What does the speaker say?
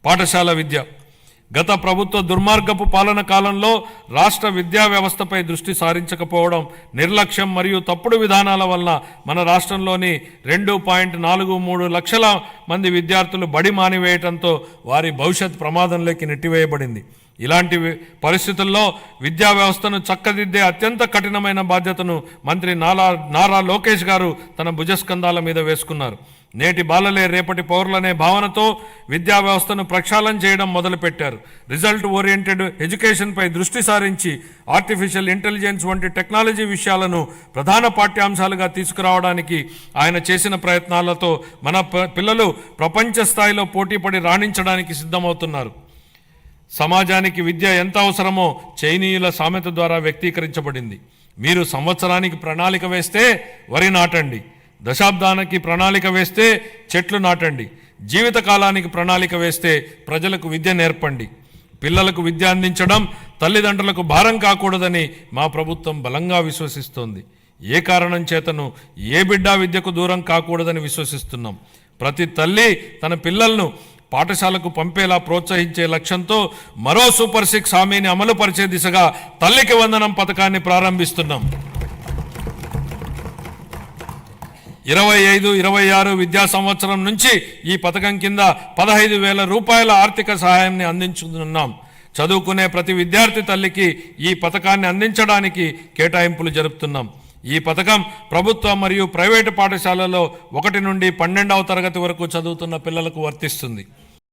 పాఠశాల విద్య. గత ప్రభుత్వ దుర్మార్గపు పాలన కాలంలో రాష్ట్ర విద్యా వ్యవస్థపై దృష్టి సారించకపోవడం, నిర్లక్ష్యం మరియు తప్పుడు విధానాల వల్ల మన రాష్ట్రంలోని 2.43 లక్షల మంది విద్యార్థులు బడి మానివేయడంతో వారి భవిష్యత్ ప్రమాదంలోకి నెట్టివేయబడింది. ఇలాంటి పరిస్థితుల్లో విద్యా వ్యవస్థను చక్కదిద్దే అత్యంత కఠినమైన బాధ్యతను మంత్రి నారా లోకేష్ గారు తన భుజస్కంధాల మీద వేసుకున్నారు. నేటి బాలలే రేపటి పౌరులనే భావనతో విద్యా వ్యవస్థను ప్రక్షాళన చేయడం మొదలుపెట్టారు. రిజల్ట్ ఓరియంటెడ్ ఎడ్యుకేషన్పై దృష్టి సారించి ఆర్టిఫిషియల్ ఇంటెలిజెన్స్ వంటి టెక్నాలజీ విషయాలను ప్రధాన పాఠ్యాంశాలుగా తీసుకురావడానికి ఆయన చేసిన ప్రయత్నాలతో మన పిల్లలు ప్రపంచ స్థాయిలో పోటీపడి రాణించడానికి సిద్ధమవుతున్నారు. సమాజానికి విద్య ఎంత అవసరమో చైనీయుల సామెత ద్వారా వ్యక్తీకరించబడింది. మీరు సంవత్సరానికి ప్రణాళిక వేస్తే వరి నాటండి, దశాబ్దానికి ప్రణాళిక వేస్తే చెట్లు నాటండి, జీవితకాలానికి ప్రణాళిక వేస్తే ప్రజలకు విద్య నేర్పండి. పిల్లలకు విద్య అందించడం తల్లిదండ్రులకు భారం కాకూడదని మా ప్రభుత్వం బలంగా విశ్వసిస్తోంది. ఏ కారణం చేతను ఏ బిడ్డ విద్యకు దూరం కాకూడదని విశ్వసిస్తున్నాం. ప్రతి తల్లి తన పిల్లలను పాఠశాలకు పంపేలా ప్రోత్సహించే లక్ష్యంతో మరో సూపర్ 6 హామీని అమలు పరిచే దిశగా తల్లికి వందనం పథకాన్ని ప్రారంభిస్తున్నాం. 25-26 విద్యా సంవత్సరం నుంచి ఈ పథకం కింద 15,000 రూపాయల ఆర్థిక సహాయాన్ని అందించుతున్నాం. చదువుకునే ప్రతి విద్యార్థి తల్లికి ఈ పథకాన్ని అందించడానికి కేటాయింపులు జరుపుతున్నాం. ఈ పథకం ప్రభుత్వ మరియు ప్రైవేటు పాఠశాలలో 1 నుండి 12వ తరగతి వరకు చదువుతున్న పిల్లలకు వర్తిస్తుంది.